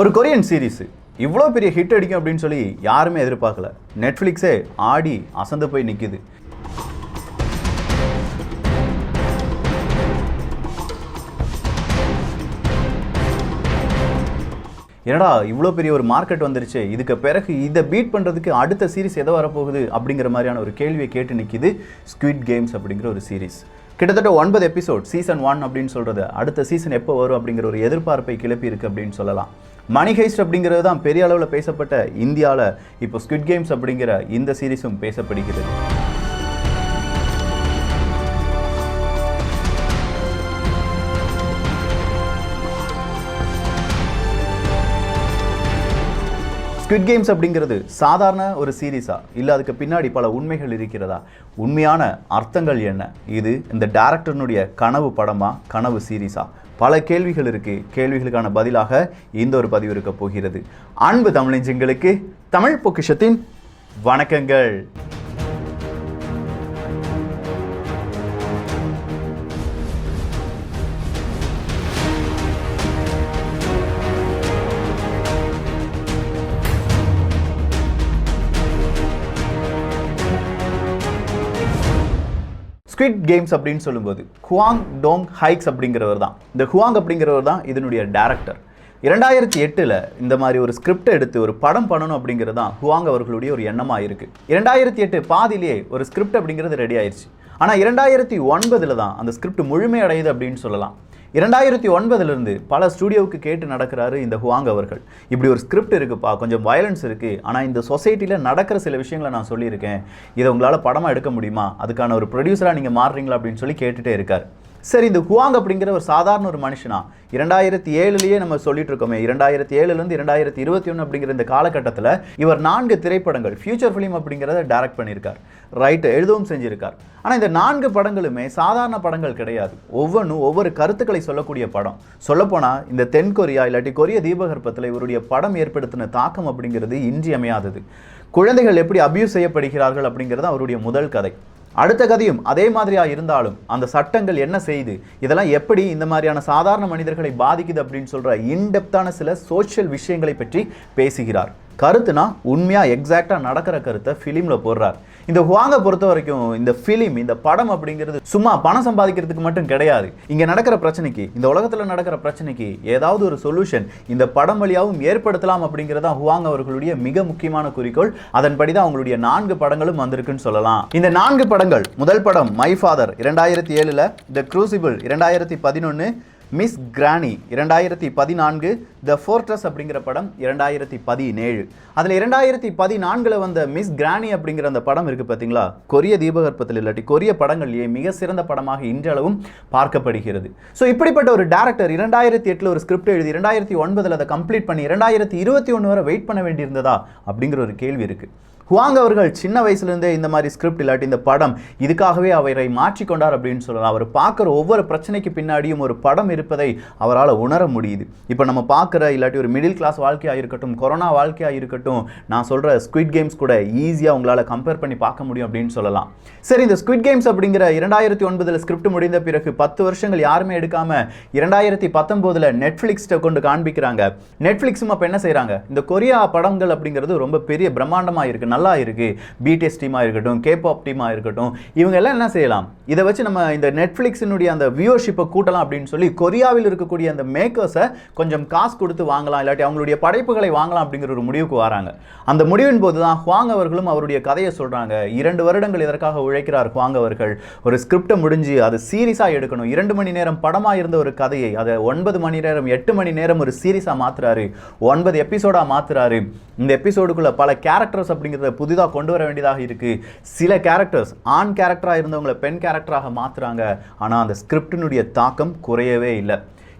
ஒரு Korean series இவ்வளோ பெரிய ஹிட் அடிக்கும் அப்படின்னு சொல்லி யாருமே எதிர்பார்க்கல. நெட்ஃப்ளிக்ஸே ஆடி அசந்து போய் நிற்கிது. என்னடா இவ்வளோ பெரிய ஒரு மார்க்கெட் வந்துருச்சு, இதுக்கு பிறகு இதை பீட் பண்ணுறதுக்கு அடுத்த சீரிஸ் எதை வரப்போகுது அப்படிங்கிற மாதிரியான ஒரு கேள்வியை கேட்டு நிற்கிது ஸ்குவிட் கேம்ஸ் அப்படிங்கிற ஒரு சீரிஸ். கிட்டத்தட்ட 9 எபிசோட், சீசன் 1 அப்படின்னு சொல்கிறது. அடுத்த சீசன் எப்போ வரும் அப்படிங்கிற ஒரு எதிர்பார்ப்பை கிளப்பி இருக்குது அப்படின்னு சொல்லலாம். மணி ஹெய்ஸ்ட் அப்படிங்கிறது தான் பெரிய அளவில் பேசப்பட்ட இந்தியாவில் இப்போ ஸ்குவிட் கேம்ஸ் அப்படிங்கிற இந்த சீரிஸும் பேசப்படுகிறது. ஸ்குவிட் கேம்ஸ் அப்படிங்கிறது சாதாரண ஒரு சீரீஸா, இல்லை அதுக்கு பின்னாடி பல உண்மைகள் இருக்கிறதா? உண்மையான அர்த்தங்கள் என்ன? இது இந்த டைரக்டர்னுடைய கனவு படமா, கனவு சீரீஸா? பல கேள்விகள் இருக்குது. கேள்விகளுக்கான பதிலாக இந்த ஒரு பதிவு இருக்க போகிறது. அன்பு தமிழஞ்சங்களுக்கு தமிழ் பொக்கிஷத்தின் வணக்கங்கள். ஸ்குவிட் கேம்ஸ் அப்படின்னு சொல்லும்போது ஹுவாங் டோங் ஹைக்ஸ் அப்படிங்கிறவர் தான். இந்த ஹுவாங் அப்படிங்கிறவர் தான் இதனுடைய டைரக்டர். 2008 இந்த மாதிரி ஒரு ஸ்கிரிப்டை எடுத்து ஒரு படம் பண்ணணும் அப்படிங்கிறது தான் ஹுவாங் அவர்களுடைய ஒரு எண்ணமாக இருக்குது. 2008 பாதியிலேயே ஒரு ஸ்கிரிப்ட் அப்படிங்கிறது ரெடி ஆயிடுச்சு. ஆனால் 2009 தான் அந்த ஸ்கிரிப்ட் முழுமையடையுது அப்படின்னு சொல்லலாம். 2009 பல ஸ்டூடியோவுக்கு கேட்டு நடக்கிறாரு இந்த ஹுவாங் அவர்கள். இப்படி ஒரு ஸ்கிரிப்ட் இருக்குப்பா, கொஞ்சம் வயலன்ஸ் இருக்குது, ஆனால் இந்த சொசைட்டியில் நடக்கிற சில விஷயங்களை நான் சொல்லியிருக்கேன், இதை உங்களால் படமாக எடுக்க முடியுமா, அதுக்கான ஒரு ப்ரொடியூசராக நீங்கள் மாறுறீங்களா அப்படின்னு சொல்லி கேட்டுகிட்டே இருக்கார். சரி, இந்த ஹுவாங் அப்படிங்கிற ஒரு சாதாரண ஒரு மனுஷனா 2007 நம்ம சொல்லிட்டு இருக்கோமே, 2007 2021 அப்படிங்கிற இந்த காலகட்டத்தில் இவர் 4 திரைப்படங்கள் ஃபியூச்சர் ஃபிலிம் அப்படிங்கிறத டைரக்ட் பண்ணியிருக்கார், ரைட், எழுதவும் செஞ்சிருக்கார். ஆனால் இந்த 4 படங்களுமே சாதாரண படங்கள் கிடையாது. ஒவ்வொன்றும் ஒவ்வொரு கருத்துக்களை சொல்லக்கூடிய படம். சொல்லப்போனால் இந்த தென் கொரியா இல்லாட்டி கொரிய தீபகற்பத்தில் இவருடைய படம் ஏற்படுத்தின தாக்கம் அப்படிங்கிறது இன்றியமையாதது. குழந்தைகள் எப்படி அபியூஸ் செய்யப்படுகிறார்கள் அப்படிங்கிறது அவருடைய முதல் கதை. அடுத்த கதையும் அதே மாதிரியா இருந்தாலும் அந்த சட்டங்கள் என்ன செய்யுது, இதெல்லாம் எப்படி இந்த மாதிரியான சாதாரண மனிதர்களை பாதிக்குது அப்படின்னு சொல்ற இன்டெப்தான சில சோஷியல் விஷயங்களை பற்றி பேசுகிறார். கருத்துனா உண்மையா எக்ஸாக்டா நடக்கிற கருத்தை ஃபிலிம்ல போடுறார். இந்த ஹுவாங்கை பொறுத்த வரைக்கும் இந்த ஃபிலிம், இந்த படம் அப்படிங்கிறது சும்மா பணம் சம்பாதிக்கிறதுக்கு மட்டும் கிடையாது. இங்க நடக்கிற பிரச்சனைக்கு, இந்த உலகத்துல நடக்கிற பிரச்சனைக்கு ஏதாவது ஒரு சொல்யூஷன் இந்த படம் வழியாகவும் ஏற்படுத்தலாம் அப்படிங்கிறதா ஹுவாங் அவர்களுடைய மிக முக்கியமான குறிக்கோள். அதன்படி தான் அவங்களுடைய 4 படங்களும் வந்திருக்குன்னு சொல்லலாம். இந்த 4 படங்கள், முதல் படம் my father 2007, the crucible 2011, miss granny 2014, the fortress அப்படிங்கிற படம் 2017. அதில் 2014 வந்த மிஸ் கிரானி அப்படிங்கிற அந்த படம் இருக்குது பார்த்தீங்களா, கொரிய தீபகற்பத்தில் இல்லாட்டி கொரிய படங்கள்லேயே மிக சிறந்த படமாக இன்றளவும் பார்க்கப்படுகிறது. ஸோ இப்படிப்பட்ட ஒரு டேரக்டர் 2008 ஒரு ஸ்கிரிப்ட் எழுதி 2009 அதை கம்ப்ளீட் பண்ணி 2021 வரை வெயிட் பண்ண வேண்டியிருந்ததா அப்படிங்கிற ஒரு கேள்வி இருக்குது. ஹுவாங் அவர்கள் சின்ன வயசுலேருந்தே இந்த மாதிரி ஸ்கிரிப்ட் இல்லாட்டி இந்த படம் இதுக்காகவே அவரை மாற்றிக்கொண்டார் அப்படின்னு சொல்லலாம். அவர் பார்க்குற ஒவ்வொரு பிரச்சனைக்கு பின்னாடியும் ஒரு படம் இருப்பதை அவரால் உணர முடியுது. இப்போ நம்ம பார்க்குற இல்லாட்டி ஒரு மிடில் கிளாஸ் வாழ்க்கையாக இருக்கட்டும், கொரோனா வாழ்க்கையாக இருக்கட்டும், நான் சொல்கிற ஸ்குவிட் கேம்ஸ் கூட ஈஸியாக உங்களால் கம்பேர் பண்ணி பார்க்க முடியும் அப்படின்னு சொல்லலாம். சரி, இந்த ஸ்குவிட் கேம்ஸ் அப்படிங்கிற 2009 ஸ்கிரிப்ட் முடிந்த பிறகு 10 வருஷங்கள் யாருமே எடுக்காமல் 2019 நெட்ஃப்ளிக்ஸ்ட்டை கொண்டு காண்பிக்கிறாங்க. நெட்ஃப்ளிக்ஸும் அப்போ என்ன செய்கிறாங்க, இந்த கொரியா படங்கள் அப்படிங்கிறது ரொம்ப பெரிய பிரம்மாண்டமாக இருக்குது, நல்லா இருக்கு, பிடிஎஸ் டீமாக இருக்கட்டும், கேபாப் டீமாக இருக்கட்டும், இவங்க எல்லாம் என்ன செய்யலாம், இதை வச்சு நம்ம இந்த நெட்ஃப்ளிக்ஸினுடைய அந்த வியூவர்ஷிப்பை கூட்டலாம் அப்படின்னு சொல்லி கொரியாவில் இருக்கக்கூடிய அந்த மேக்கர்ஸை கொஞ்சம் காசு கொடுத்து வாங்கலாம், இல்லாட்டி அவங்களுடைய படைப்புகளை வாங்கலாம் அப்படிங்கிற ஒரு முடிவுக்கு வராங்க. அந்த முடிவின் போது தான் ஹுவாங் அவர்களும் அவருடைய கதையை சொல்கிறாங்க. 2 வருடங்கள் இதற்காக உழைக்கிறார் ஹுவாங் அவர்கள். ஒரு ஸ்கிரிப்டை முடிஞ்சு அது சீரியஸாக எடுக்கணும். 2 மணி நேரம் படமாக இருந்த ஒரு கதையை அதை 9 மணி நேரம் 8 மணி நேரம் ஒரு சீரியஸாக மாற்றுறாரு, 9 எபிசோடாக மாற்றுறாரு. இந்த எபிசோடுக்குள்ள பல கேரக்டர்ஸ் அப்படிங்கிறத புதிதாக கொண்டு வர வேண்டியதாக இருக்குது. சில கேரக்டர்ஸ் ஆண் கேரக்டராக இருந்தவங்களை பெண் கேரக்டராக மாற்றுறாங்க. ஆனால் அந்த ஸ்கிரிப்டினுடைய தாக்கம் குறையவே இல்லை.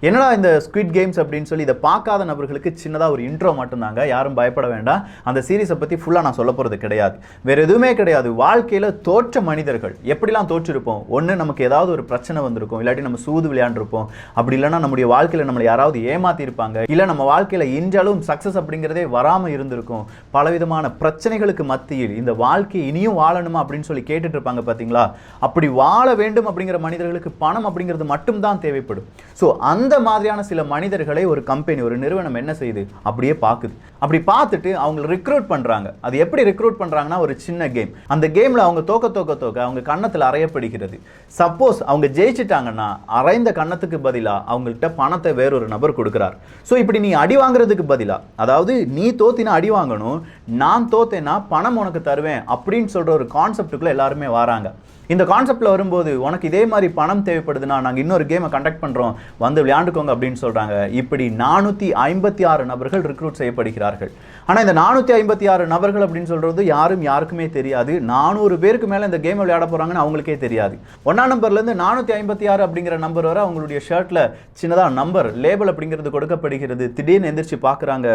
என்னடா இந்த ஸ்குவிட் கேம்ஸ் அப்படின்னு சொல்லி இதை பார்க்காத நபர்களுக்கு சின்னதாக ஒரு இன்ட்ரோ மட்டும்தாங்க, யாரும் பயப்பட வேண்டாம். அந்த சீரீஸை பற்றி ஃபுல்லாக நான் சொல்ல போகிறது கிடையாது, வேறு எதுவுமே கிடையாது. வாழ்க்கையில் தோற்ற மனிதர்கள் எப்படிலாம் தோற்றிருப்போம், ஒன்று நமக்கு ஏதாவது ஒரு பிரச்சனை வந்திருக்கும், இல்லாட்டி நம்ம சூது விளையாண்டுருப்போம், அப்படி இல்லைன்னா நம்முடைய வாழ்க்கையில் நம்மளை யாராவது ஏமாத்திருப்பாங்க, இல்லை நம்ம வாழ்க்கையில் இன்றளவும் சக்ஸஸ் அப்படிங்கிறதே வராமல் இருந்திருக்கும். பலவிதமான பிரச்சனைகளுக்கு மத்தியில் இந்த வாழ்க்கையை இனியும் வாழணுமா அப்படின்னு சொல்லி கேட்டுட்டு இருப்பாங்க பார்த்தீங்களா. அப்படி வாழ வேண்டும் அப்படிங்கிற மனிதர்களுக்கு பணம் அப்படிங்கிறது மட்டும்தான் தேவைப்படும். ஸோ அந்த மாதிரியான சில மனிதர்களை ஒரு கம்பெனி, ஒரு நிறுவனம் என்ன செய்யுது, அப்படியே பார்க்குது. அப்படி பார்த்துட்டு அவங்க ரிக்ரூட் பண்ணுறாங்க. அது எப்படி ரிக்ரூட் பண்ணுறாங்கன்னா, ஒரு சின்ன கேம், அந்த கேமில் அவங்க தோக்க அவங்க கன்னத்தில் அறையப்படுகிறது. சப்போஸ் அவங்க ஜெயிச்சிட்டாங்கன்னா அரைந்த கன்னத்துக்கு பதிலாக அவங்கள்ட்ட பணத்தை வேறொரு நபர் கொடுக்குறார். ஸோ இப்படி நீ அடி வாங்குறதுக்கு பதிலாக, அதாவது நீ தோத்தினா அடி வாங்கணும், நான் தோத்தேன்னா பணம் உனக்கு தருவேன் அப்படின்னு சொல்கிற ஒரு கான்செப்டுக்குள்ளே எல்லாருமே வராங்க. இந்த கான்செப்டில் வரும்போது உனக்கு இதே மாதிரி பணம் தேவைப்படுதுன்னா நாங்கள் இன்னொரு கேமை கண்டக்ட் பண்ணுறோம், வந்து விளையாண்டுக்கோங்க அப்படின்னு சொல்கிறாங்க. இப்படி 456 நபர்கள் ரிக்ரூட் செய்யப்படுகிறார்கள். ஆனால் இந்த 456 நபர்கள் அப்படின்னு சொல்கிறது யாருக்குமே தெரியாது. 400 பேருக்கு மேலே இந்த கேமை விளையாட போகிறாங்கன்னு அவங்களுக்கே தெரியாது. 1ஆம் நம்பர்லேருந்து 456 அப்படிங்கிற நம்பர் வரை அவங்களுடைய ஷர்ட்டில் சின்னதாக நம்பர் லேபிள் அப்படிங்கிறது கொடுக்கப்படுகிறது. திடீர்னு எந்திரிச்சு பார்க்குறாங்க,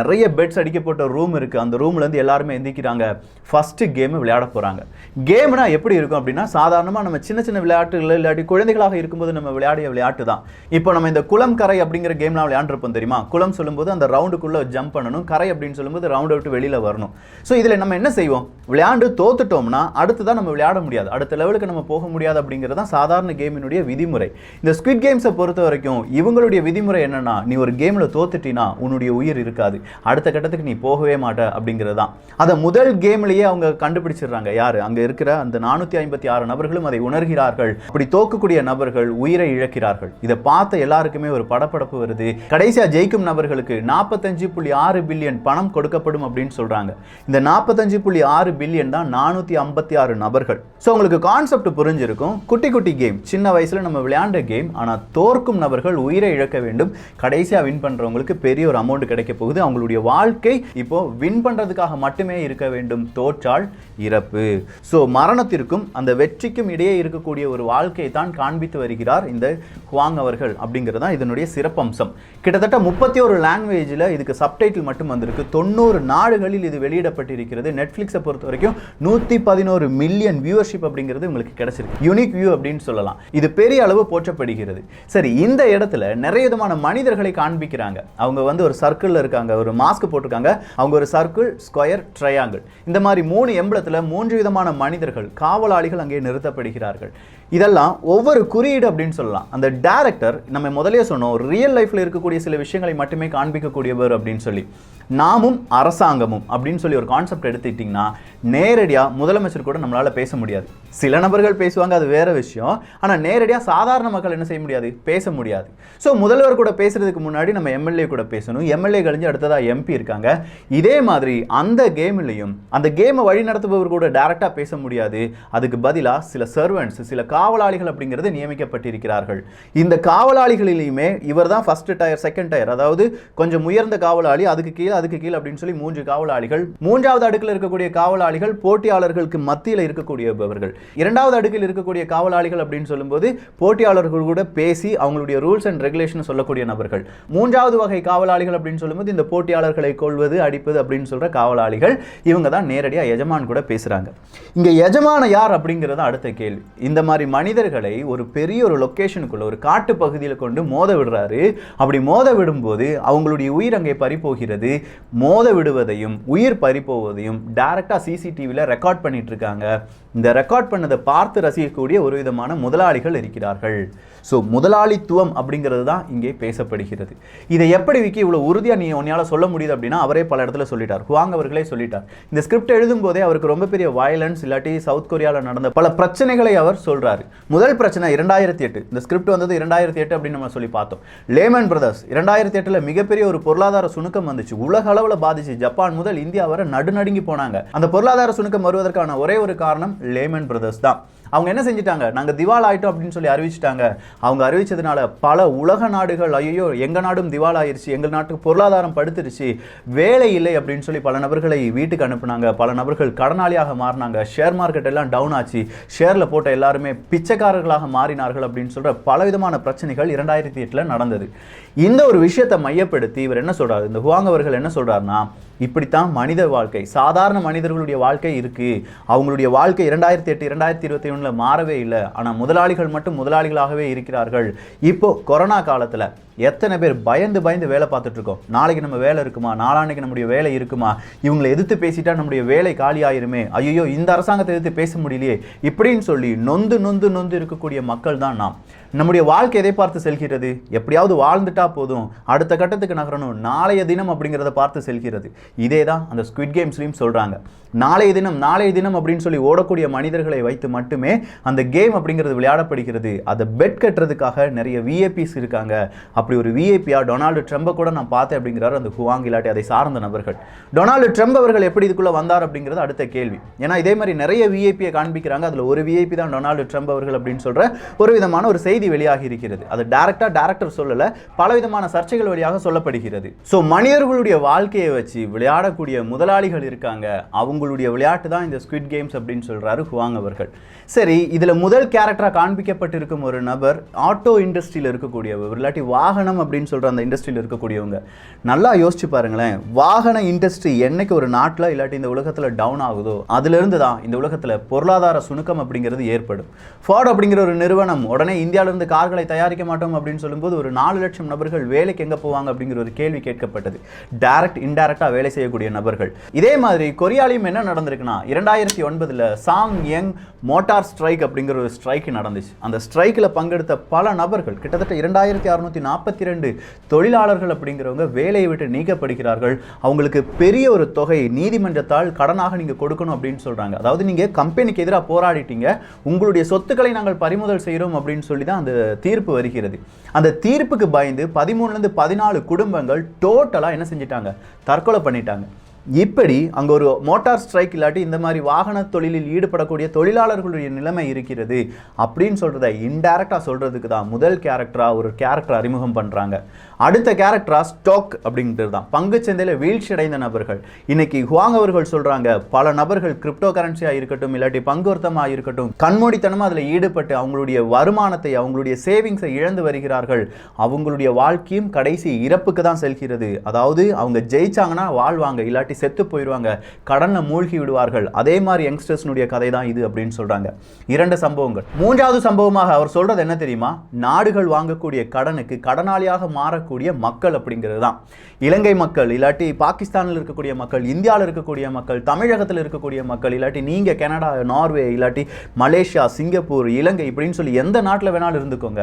நிறைய பெட்ஸ் அடிக்கப்பட்ட ரூம் இருக்குது. அந்த ரூம்லேருந்து எல்லாருமே எந்திரிக்கிறாங்க, ஃபஸ்ட்டு கேமை விளையாட போகிறாங்க. கேம்னா எப்படி இருக்கும் அப்படின்னா, சாதாரணமாக நம்ம சின்ன சின்ன விளையாட்டுகள் இல்லாட்டி குழந்தைகளாக இருக்கும்போது நம்ம விளையாடிய விளையாட்டு தான். இப்போ நம்ம இந்த குளம் கரை அப்படிங்கிற கேம்லாம் விளையாண்டுருப்போம் தெரியுமா. குளம் சொல்லும்போது அந்த ரவுண்டுக்குள்ளே ஜம்ப் பண்ணணும், கரை அப்படின்னு சொல்லும்போது ரவுண்டை விட்டு வெளியில் வரணும். ஸோ இதில் நம்ம என்ன செய்வோம், விளையாண்டு தோத்துட்டோம்னா அடுத்து தான் நம்ம விளையாட முடியாது, அடுத்த லெவலுக்கு நம்ம போக முடியாது அப்படிங்கிறது தான் சாதாரண கேமினுடைய விதிமுறை. இந்த ஸ்குவிட் கேம்ஸை பொறுத்த வரைக்கும் இவங்களுடைய விதிமுறை என்னன்னா, நீ ஒரு கேமில் தோத்துட்டினா உன்னுடைய உயிர் இருக்காது, அடுத்த கட்டத்துக்கு நீ போகவே மாட்ட அப்படிங்கிறது தான். அதை முதல் கேம்லேயே அவங்க கண்டுபிடிச்சிடுறாங்க. யார் அங்கே இருக்கிற அந்த 456 நபர்களும் அதை உணர்கிறார்கள். அப்படி தோக்கக்கூடிய நபர்கள் உயிரை இழக்கிறார்கள். இதை பார்த்த எல்லாருக்குமே ஒரு படபடப்பு வருது. கடைசியா ஜெயிக்கும் நபர்களுக்கு 45.6 பில்லியன் பணம் கொடுக்கப்படும் அப்படின்னு சொல்றாங்க. இந்த 45.6 பில்லியன் தான் 456 நபர்கள். ஸோ உங்களுக்கு கான்செப்ட் புரிஞ்சிருக்கும். குட்டி குட்டி கேம், சின்ன வயசுல நம்ம விளையாண்ட கேம். ஆனால் தோற்கும் நபர்கள் உயிரை இழக்க வேண்டும். கடைசியா வின் பண்றவங்களுக்கு பெரிய ஒரு அமௌண்ட் கிடைக்க போகுது. அவங்களுடைய வாழ்க்கை இப்போ வின் பண்றதுக்காக மட்டுமே இருக்க வேண்டும், தோற்றால் இறப்பு. ஸோ மரணத்திற்கும் அந்த வெற்றிக்கும் இடையே இருக்கக்கூடிய ஒரு வாழ்க்கையை தான் காண்பித்து வருகிறார் இந்த ஹுவாங் அவர்கள் அப்படிங்கிறது தான் இதனுடைய சிறப்பம்சம். கிட்டத்தட்ட 31 லாங்குவேஜில் இதுக்கு சப்டைட்டில் மட்டும் வந்திருக்கு. 90 நாடுகளில் இது வெளியிடப்பட்டிருக்கிறது. நெட்ஃப்ளிக்ஸை பொறுத்த வரைக்கும் 111 மில்லியன் வியூவர்ஷிப் அப்படிங்கிறது உங்களுக்கு கிடைச்சிருக்கு. யூனிக் வியூ அப்படின்னு சொல்லலாம். இது பெரிய அளவு போற்றப்படுகிறது. சரி, இந்த இடத்துல நிறைய விதமான மனிதர்களை காண்பிக்கிறாங்க. அவங்க வந்து ஒரு சர்க்கிளில் இருக்காங்க, ஒரு மாஸ்க் போட்டிருக்காங்க. அவங்க ஒரு சர்க்கிள், ஸ்கொயர், ட்ரையாங்கிள், இந்த மாதிரி 3 எம்பளத்தில் 3 விதமான மனிதர்கள், காவலாளிகள் அங்கே நிறுத்தப்படுகிறார்கள். இதெல்லாம் ஒவ்வொரு குறியீடு அப்படின்னு சொல்லலாம். அந்த டைரக்டர் நம்ம முதலே சொன்னோம், ரியல் லைஃப்ல இருக்கக்கூடிய சில விஷயங்களை மட்டுமே காண்பிக்கக்கூடியவர் அப்படின்னு சொல்லி. நாமும் அரசாங்கமும் அப்படின்னு சொல்லி ஒரு கான்செப்ட் எடுத்துக்கிட்டிங்கன்னா, நேரடியாக முதலமைச்சர் கூட நம்மளால் பேச முடியாது. சில நபர்கள் பேசுவாங்க, அது வேற விஷயம். ஆனால் நேரடியாக சாதாரண மக்கள் என்ன செய்ய முடியாது, பேச முடியாது. ஸோ முதல்வர் கூட பேசுறதுக்கு முன்னாடி நம்ம எம்எல்ஏ கூட பேசணும். எம்எல்ஏ கழிஞ்சு அடுத்ததாக எம்பி இருக்காங்க. இதே மாதிரி அந்த கேம்லையும் அந்த கேமை வழி நடத்துபவர் கூட டைரக்டாக பேச முடியாது. அதுக்கு பதிலாக சில சர்வன்ட்ஸ், சில காவலாளிகள் அப்படிங்கிறது நியமிக்கப்பட்டிருக்கிறார்கள். இந்த காவலாளிகளிலுமே இவர் தான் ஃபர்ஸ்ட் டயர், செகண்ட் டயர், அதாவது கொஞ்சம் உயர்ந்த காவலாளி, அதுக்கு கீழே அப்படின்னு சொல்லி 3 காவலாளிகள். 3வது அடுக்கில் இருக்கக்கூடிய காவலாளிகள் போட்டியாளர்களுக்கு மத்தியில் இருக்கக்கூடியவர்கள். 2வது அடுக்கில் இருக்கக்கூடிய காவலாளிகள் அப்படின்னு சொல்லும்போது போட்டியாளர்கள் கூட பேசி அவங்களுடைய ரூல்ஸ் அண்ட் ரெகுலேஷன் சொல்லக்கூடிய நபர்கள். 3வது வகை காவலாளிகள் அப்படின்னு சொல்லும்போது இந்த போட்டியாளர்களை கொள்வது, அடிப்பது அப்படின்னு சொல்ற காவலாளிகள். இவங்க தான் நேரடியாக எஜமான் கூட பேசுறாங்க. இங்க எஜமான யார் அப்படிங்கிறது அடுத்த கேள்வி. இந்த மாதிரி மனிதர்களை ஒரு பெரிய ஒரு லொகேஷனுக்குள்ள, ஒரு காட்டு பகுதியில் கொண்டு மோத விடுறாரு. அப்படி மோத விடும்போது அவங்களுடைய உயிர் அங்கே பறிபோகிறது. மோத விடுவதையும் உயிர் பறிபோவதையும் டைரக்டா சிசிடிவியில் ரெக்கார்ட் பண்ணிட்டு இருக்காங்க. இந்த ரெக்கார்ட் பண்ணதை பார்த்து ரசிக்கக்கூடிய ஒரு விதமான முதலாளிகள் இருக்கிறார்கள். ஸோ முதலாளித்துவம் அப்படிங்கிறது தான் இங்கே பேசப்படுகிறது. இதை எப்படி விக்கி இவ்வளோ உறுதியாக நீ உன்னால் சொல்ல முடியுது அப்படின்னா, அவரே பல இடத்துல சொல்லிட்டார். ஹுவாங் அவர்களே சொல்லிட்டார். இந்த ஸ்கிரிப்ட் எழுதும் போதே அவருக்கு ரொம்ப பெரிய வயலன்ஸ், இல்லாட்டி சவுத் கொரியாவில் நடந்த பல பிரச்சனைகளை அவர் சொல்றாரு. முதல் பிரச்சனை 2008. இந்த ஸ்கிரிப்ட் வந்தது 2008 அப்படின்னு நம்ம சொல்லி பார்த்தோம். லேமன் பிரதர்ஸ் 2008 மிகப்பெரிய ஒரு பொருளாதார சுணுக்கம் வந்துச்சு. உலக அளவில் பாதிச்சு. ஜப்பான் முதல் இந்தியா வரை நடுநடுங்கி போனாங்க. அந்த பொருளாதார சுணுக்கம் வருவதற்கான ஒரே ஒரு காரணம் லேமன் பிரதர்ஸ் தான். அவங்க என்ன செஞ்சிட்டாங்க, நாங்கள் திவால் ஆயிட்டோம் அப்படின்னு சொல்லி அறிவிச்சிட்டாங்க. அவங்க அறிவிச்சதுனால பல உலக நாடுகள் ஐயோ எங்கள் நாடும் திவால் ஆயிருச்சு, எங்கள் நாட்டுக்கு பொருளாதாரம் படுத்துருச்சு, வேலை இல்லை அப்படின்னு சொல்லி பல நபர்களை வீட்டுக்கு அனுப்புனாங்க. பல நபர்கள் கடனாளியாக மாறினாங்க. ஷேர் மார்க்கெட் எல்லாம் டவுன் ஆச்சு. ஷேரில் போட்ட எல்லாருமே பிச்சைக்காரர்களாக மாறினார்கள் அப்படின்னு சொல்கிற பலவிதமான பிரச்சனைகள் 2008 நடந்தது. இந்த ஒரு விஷயத்தை மையப்படுத்தி இவர் என்ன சொல்றாரு, இந்த ஹுவாங் அவர்கள் என்ன சொல்றாருன்னா, இப்படித்தான் மனித வாழ்க்கை, சாதாரண மனிதர்களுடைய வாழ்க்கை இருக்கு. அவங்களுடைய வாழ்க்கை 2008 2021 மாறவே இல்லை. ஆனால் முதலாளிகள் மட்டும் முதலாளிகளாகவே இருக்கிறார்கள். இப்போ கொரோனா காலத்தில் எத்தனை பேர் பயந்து பயந்து வேலை பார்த்துட்டு இருக்கோம். நாளைக்கு நம்ம வேலை இருக்குமா, நாளான்னைக்கு நம்முடைய வேலை இருக்குமா, இவங்களை எதிர்த்து பேசிட்டா நம்முடைய வேலை காலி ஆயிருமே, ஐயோ இந்த அரசாங்கத்தை எதிர்த்து பேச முடியலையே இப்படின்னு சொல்லி நொந்து நொந்து நொந்து இருக்கக்கூடிய மக்கள் தான் நாம். நம்முடைய வாழ்க்கை எதை பார்த்து செல்கிறது, எப்படியாவது வாழ்ந்துட்டா போதும், அடுத்த கட்டத்துக்கு நகரணும், நாளைய தினம் அப்படிங்கிறத பார்த்து செல்கிறது. இதே தான் அந்த ஸ்குவிட் கேம்ஸ்லையும் சொல்கிறாங்க. நாளைய தினம் அப்படின்னு சொல்லி ஓடக்கூடிய மனிதர்களை வைத்து மட்டுமே அந்த கேம் அப்படிங்கிறது விளையாடப்படுகிறது. அதை பெட் கட்டுறதுக்காக நிறைய விஐபிஸ் இருக்காங்க. அப்படி ஒரு விஐபியா டொனால்டு ட்ரம்பை கூட நான் பார்த்தேன் அப்படிங்கிறார் அந்த ஹுவாங், இல்லாட்டி அதை சார்ந்த நபர்கள். டொனால்டு ட்ரம்ப் அவர்கள் எப்படி இதுக்குள்ளே வந்தார் அப்படிங்கிறது அடுத்த கேள்வி. ஏன்னா இதே மாதிரி நிறைய விஐபியை காண்பிக்கிறாங்க. அதில் ஒரு விஐபி தான் டொனால்டு ட்ரம்ப் அவர்கள் அப்படின்னு சொல்கிற ஒரு விதமான ஒரு செய்தி வெளியாகி இருக்கிறது. அது டைரக்டர் சொல்லல, பலவிதமான சர்ச்சைகள் வழியாக சொல்லப்படுகிறது. ஸோ மனிதர்களுடைய வாழ்க்கையை வச்சு விளையாடக்கூடிய முதலாளிகள் இருக்காங்க. அவங்களுடைய விளையாட்டு தான் இந்த ஸ்குவிட் கேம்ஸ் அப்படின்னு சொல்றாரு ஹுவாங் அவர்கள். சரி, இதுல முதல் கேரக்டரா காண்பிக்கப்பட்டிருக்கும் ஒரு நபர் ஆட்டோ இண்டஸ்ட்ரியில் இருக்கக்கூடியவர், இல்லாட்டி வாகனம் அப்படின்னு சொல்ற அந்த இண்டஸ்ட்ரியில் இருக்கக்கூடியவங்க. நல்லா யோசிச்சு பாருங்களேன், வாகன இண்டஸ்ட்ரி என்னைக்கு ஒரு நாட்டில் இல்லாட்டி இந்த உலகத்தில் டவுன் ஆகுதோ அதுல இருந்து தான் இந்த உலகத்தில் பொருளாதார சுணுக்கம் அப்படிங்கிறது ஏற்படும். ஃபார்ட் அப்படிங்கிற ஒரு நிறுவனம் உடனே இந்தியாவிலிருந்து கார்களை தயாரிக்க மாட்டோம் அப்படின்னு சொல்லும்போது ஒரு 4 லட்சம் நபர்கள் வேலைக்கு எங்க போவாங்க அப்படிங்கிற ஒரு கேள்வி கேட்கப்பட்டது. டைரக்ட் இன்டைரக்டா வேலை செய்யக்கூடிய நபர்கள். இதே மாதிரி கொரியாலையும் என்ன நடந்திருக்குன்னா, 2009 சாங் யங் மோட்டார் ஸ்ட்ரைக் அப்படிங்கிற ஒரு ஸ்ட்ரைக் நடந்துச்சு. அந்த ஸ்ட்ரைக்கில் பங்கெடுத்த பல நபர்கள், கிட்டத்தட்ட 2642 தொழிலாளர்கள் அப்படிங்கிறவங்க வேலையை விட்டு நீக்கப்படுகிறார்கள். அவங்களுக்கு பெரிய ஒரு தொகை நீதிமன்றத்தால் கடனாக நீங்க கொடுக்கணும் அப்படின்னு சொல்றாங்க. அதாவது நீங்க கம்பெனிக்கு எதிராக போராடிட்டீங்க, உங்களுடைய சொத்துக்களை நாங்கள் பறிமுதல் செய்கிறோம் அப்படின்னு சொல்லி தான் அந்த தீர்ப்பு வருகிறது. அந்த தீர்ப்புக்கு பயந்து 13 14 குடும்பங்கள் டோட்டலாக என்ன செஞ்சிட்டாங்க, தற்கொலை பண்ணிட்டாங்க. இப்படி அங்கே ஒரு மோட்டார் ஸ்ட்ரைக் இல்லாட்டி இந்த மாதிரி வாகன தொழிலில் ஈடுபடக்கூடிய தொழிலாளர்களுடைய நிலைமை இருக்கிறது அப்படின்னு சொல்கிறத இன்டைரக்டாக சொல்கிறதுக்கு தான் முதல் கேரக்டராக ஒரு கேரக்டர் அறிமுகம் பண்ணுறாங்க. அடுத்த கேரக்டராக ஸ்டாக் அப்படின்றது தான் பங்குச்சந்தையில் வீழ்ச்சி அடைந்த நபர்கள். இன்னைக்கு ஹுவாங் அவர்கள் சொல்கிறாங்க, பல நபர்கள் கிரிப்டோ கரன்சியாக இருக்கட்டும் இல்லாட்டி பங்குவர்த்தமாக இருக்கட்டும் கண்மூடித்தனமாக அதில் ஈடுபட்டு அவங்களுடைய வருமானத்தை அவங்களுடைய சேவிங்ஸை இழந்து வருகிறார்கள். அவங்களுடைய வாழ்க்கையும் கடைசி இறப்புக்கு தான் செல்கிறது. அதாவது அவங்க ஜெயிச்சாங்கன்னா வாழ்வாங்க, இல்லாட்டி செத்து போயிடுவாங்க, கடன்ல மூழ்கி விடுவார்கள். அதே மாதிரி யங்ஸ்டர்ஸ்னுடைய கதை தான் இது அப்படின்னு சொல்றாங்க. 2 சம்பவங்கள். 3வது சம்பவமாக அவர் சொல்றது என்ன தெரியுமா, நாடுகள் வாங்கக்கூடிய கடனுக்கு கடனாளியாக மாறக்கூடிய மக்கள் அப்படிங்கிறது தான். இலங்கை மக்கள் இல்லாட்டி பாகிஸ்தானில் இருக்கக்கூடிய மக்கள், இந்தியாவில் இருக்கக்கூடிய மக்கள், தமிழகத்தில் இருக்கக்கூடிய மக்கள், இல்லாட்டி நீங்க கனடா, நார்வே, இல்லாட்டி மலேசியா, சிங்கப்பூர், இலங்கை இப்படின்னு சொல்லி எந்த நாட்டில் வேணாலும் இருந்துக்கோங்க.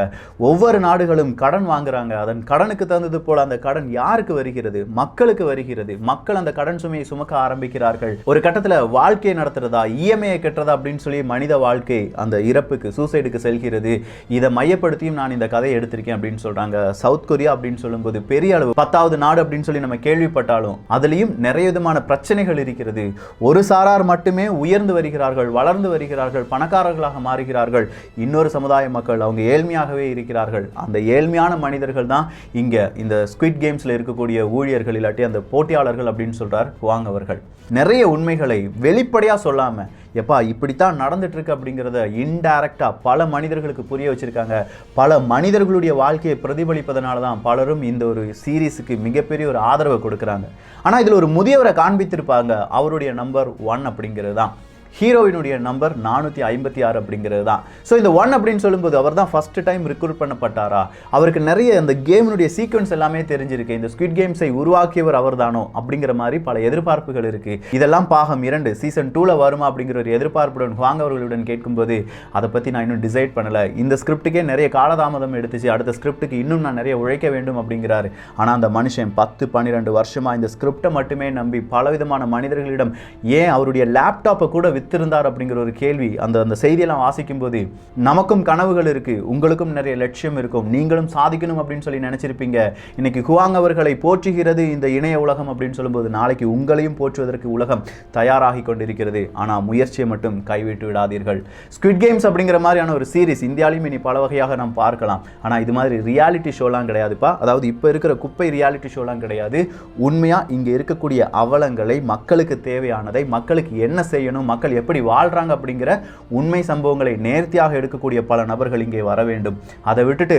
ஒவ்வொரு நாடுகளும் கடன் வாங்குறாங்க. அதன் கடனுக்கு தந்தது போல அந்த கடன் யாருக்கு வருகிறது, மக்களுக்கு வருகிறது. மக்கள் அந்த கடன் சுமையை சுமக்க ஆரம்பிக்கிறார்கள். ஒரு கட்டத்தில் வாழ்க்கையை நடத்துறதா, இஎம்ஐயை கட்டுறதா அப்படின்னு சொல்லி மனித வாழ்க்கை அந்த இறப்புக்கு, சூசைடுக்கு செல்கிறது. இதை மையப்படுத்தியும் நான் இந்த கதையை எடுத்திருக்கேன் அப்படின்னு சொல்றாங்க. சவுத் கொரியா அப்படின்னு சொல்லும்போது பெரிய அளவு 10வது நாடு அப்படின்னு சொல்லி நம்ம கேள்விப்பட்டாலும் அதுலயும் நிறைய விதமான பிரச்சனைகள் இருக்கிறது. ஒரு சாரார் மட்டுமே உயர்ந்து வருகிறார்கள், வளர்ந்து வருகிறார்கள், பணக்காரர்களாக மாறுகிறார்கள். இன்னொரு சமுதாய மக்கள் அவங்க ஏழ்மையாகவே இருக்கிறார்கள். அந்த ஏழ்மையான மனிதர்கள் தான் இங்க இந்த ஸ்குவிட் கேம்ஸ்ல இருக்கக்கூடிய ஊழியர்கள் இல்லாட்டி அந்த போட்டியாளர்கள் அப்படின்னு சொல்றார் ஹுவாங் அவர்கள். நிறைய உண்மைகளை வெளிப்படையா சொல்லாம எப்பா இப்படித்தான் நடந்துட்டு இருக்கு அப்படிங்கிறத இன்டைரக்டா பல மனிதர்களுக்கு புரிய வச்சிருக்காங்க. பல மனிதர்களுடைய வாழ்க்கையை பிரதிபலிப்பதனால தான் பலரும் இந்த ஒரு சீரீஸுக்கு மிகப்பெரிய ஒரு ஆதரவை கொடுக்குறாங்க. ஆனால் இதில் ஒரு முதியவரை காண்பித்திருப்பாங்க. அவருடைய நம்பர் 1 அப்படிங்கிறது தான். ஹீரோயினுடைய நம்பர் 456 அப்படிங்கிறது தான். ஸோ இந்த 1 அப்படின்னு சொல்லும்போது அவர் தான் ஃபர்ஸ்ட் டைம் ரிக்ரூட் பண்ணப்பட்டாரா, அவருக்கு நிறைய அந்த கேமினுடைய சீக்வன்ஸ் எல்லாமே தெரிஞ்சிருக்கு, இந்த ஸ்குவிட் கேம்ஸை உருவாக்கியவர் அவர் தானோ அப்படிங்கிற மாதிரி பல எதிர்பார்ப்புகள் இருக்கு. இதெல்லாம் பாகம் 2 சீசன் 2ல வருமா அப்படிங்கிற ஒரு எதிர்பார்ப்புடன் ஹுவாங் அவர்களுடன் கேட்கும்போது அதை பற்றி நான் இன்னும் டிசைட் பண்ணலை, இந்த ஸ்கிரிப்டுக்கே நிறைய காலதாமதம் எடுத்துச்சு, அடுத்த ஸ்கிரிப்டுக்கு இன்னும் நான் நிறைய உழைக்க வேண்டும் அப்படிங்கிறாரு. ஆனால் அந்த மனுஷன் 10-12 வருஷமா இந்த ஸ்கிரிப்டை மட்டுமே நம்பி பலவிதமான மனிதர்களிடம் ஏன் அவருடைய லேப்டாப்பை கூட வித்திருந்தார் அப்படிங்கிற ஒரு கேள்வி அந்த செய்தியெல்லாம் வாசிக்கும் போது நமக்கும் கனவுகள் இருக்கு, உங்களுக்கும் நிறைய லட்சியம் இருக்கும், நீங்களும் சாதிக்கணும் அப்படின்னு சொல்லி நினைச்சிருப்பீங்க. இன்னைக்கு ஹுவாங் அவர்களை போற்றுகிறது இந்த இணைய உலகம் அப்படின்னு சொல்லும்போது நாளைக்கு உங்களையும் போற்றுவதற்கு உலகம் தயாராகி கொண்டிருக்கிறது. ஆனால் முயற்சியை மட்டும் கைவிட்டு விடாதீர்கள். ஸ்குவிட் கேம்ஸ் அப்படிங்கிற மாதிரியான ஒரு சீரிஸ் இந்தியாவிலும் இனி பல வகையாக நாம் பார்க்கலாம். ஆனால் இது மாதிரி ரியாலிட்டி ஷோலாம் கிடையாதுப்பா. அதாவது இப்போ இருக்கிற குப்பை ரியாலிட்டி ஷோலாம் கிடையாது. உண்மையாக இங்கே இருக்கக்கூடிய அவலங்களை, மக்களுக்கு தேவையானதை, மக்களுக்கு என்ன செய்யணும், மக்கள் எப்படி வாழ்கிறாங்க அப்படிங்கிற உண்மை சம்பவங்களை நேர்த்தியாக எடுக்கக்கூடிய பல நபர்கள் இங்கே வர வேண்டும். அதை விட்டுட்டு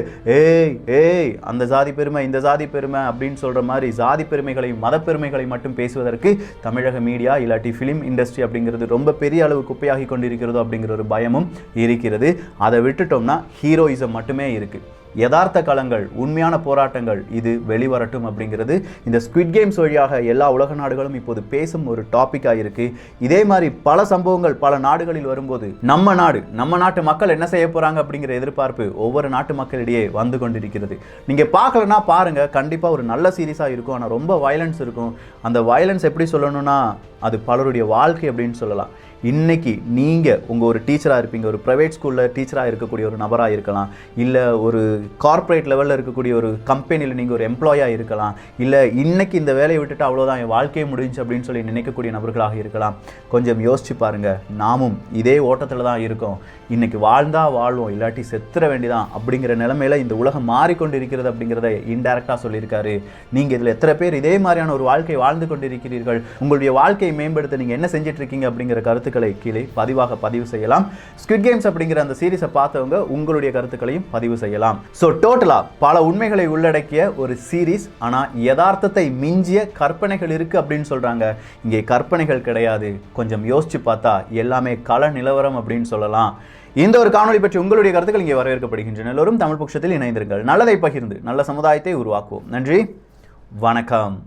ஏய் அந்த ஜாதி பெருமை இந்த ஜாதி பெருமை அப்படின்னு சொல்கிற மாதிரி ஜாதி பெருமைகளை மத பெருமைகளை மட்டும் பேசுவதற்கு தமிழக மீடியா இல்லாட்டி ஃபிலிம் இண்டஸ்ட்ரி அப்படிங்கிறது ரொம்ப பெரிய அளவு குப்பையாகி கொண்டிருக்கிறதோ அப்படிங்கிற ஒரு பயமும் இருக்கிறது. அதை விட்டுட்டோம்னா ஹீரோயிசம் மட்டுமே இருக்குது. யதார்த்த களங்கள், உண்மையான போராட்டங்கள் இது வெளிவரட்டும் அப்படிங்கிறது இந்த ஸ்குவிட் கேம்ஸ் வழியாக எல்லா உலக நாடுகளும் இப்போது பேசும் ஒரு டாப்பிக்காக இருக்கு. இதே மாதிரி பல சம்பவங்கள் பல நாடுகளில் வரும்போது நம்ம நாட்டு மக்கள் என்ன செய்ய போறாங்க அப்படிங்கிற எதிர்பார்ப்பு ஒவ்வொரு நாட்டு மக்களிடையே வந்து கொண்டிருக்கிறது. நீங்க பார்க்கலன்னா பாருங்க, கண்டிப்பா ஒரு நல்ல சீரிஸா இருக்கும். ஆனால் ரொம்ப வயலன்ஸ் இருக்கும். அந்த வயலன்ஸ் எப்படி சொல்லணும்னா அது பலருடைய வாழ்க்கை அப்படின்னு சொல்லலாம். இன்னைக்கு நீங்கள் உங்கள் ஒரு டீச்சராக இருப்பீங்க, ஒரு ப்ரைவேட் ஸ்கூலில் டீச்சராக இருக்கக்கூடிய ஒரு நபராக இருக்கலாம், இல்லை ஒரு கார்ப்பரேட் லெவலில் இருக்கக்கூடிய ஒரு கம்பெனியில் நீங்கள் ஒரு எம்ப்ளாயாக இருக்கலாம், இல்லை இன்னைக்கு இந்த வேலையை விட்டுட்டு அவ்வளோதான் என் வாழ்க்கையை முடிஞ்சு அப்படின்னு சொல்லி நினைக்கக்கூடிய நபர்களாக இருக்கலாம். கொஞ்சம் யோசிச்சு பாருங்கள், நாமும் இதே ஓட்டத்தில் தான் இருக்கோம். இன்னைக்கு வாழ்ந்தா வாழ்வோம், இல்லாட்டி செத்துற வேண்டிதான் அப்படிங்கிற நிலைமையில இந்த உலகம் மாறிக்கொண்டு இருக்கிறது அப்படிங்கிறத இன்டைரக்டாக சொல்லியிருக்காரு. நீங்கள் இதில் எத்தனை பேர் இதே மாதிரியான ஒரு வாழ்க்கை வாழ்ந்து கொண்டிருக்கிறீர்கள், உங்களுடைய வாழ்க்கையை மேம்படுத்த நீங்கள் என்ன செஞ்சுட்டு இருக்கீங்க அப்படிங்கிற கருத்துக்களை கீழே பதிவு செய்யலாம். ஸ்குவிட் கேம்ஸ் அப்படிங்கிற அந்த சீரிஸை பார்த்தவங்க உங்களுடைய கருத்துக்களையும் பதிவு செய்யலாம். ஸோ டோட்டலா பல உண்மைகளை உள்ளடக்கிய ஒரு சீரிஸ். ஆனால் யதார்த்தத்தை மிஞ்சிய கற்பனைகள் இருக்கு அப்படின்னு சொல்றாங்க. இங்கே கற்பனைகள் கிடையாது. கொஞ்சம் யோசிச்சு பார்த்தா எல்லாமே கள நிலவரம் அப்படின்னு சொல்லலாம். இந்த ஒரு காணொலி பற்றி உங்களுடைய கருத்துக்கள் இங்கே வரவேற்கப்படுகின்றன. எல்லோரும் தமிழ் பட்சத்தில் இணைந்திருங்கள். நல்லதை பகிர்ந்து நல்ல சமுதாயத்தை உருவாக்குவோம். நன்றி, வணக்கம்.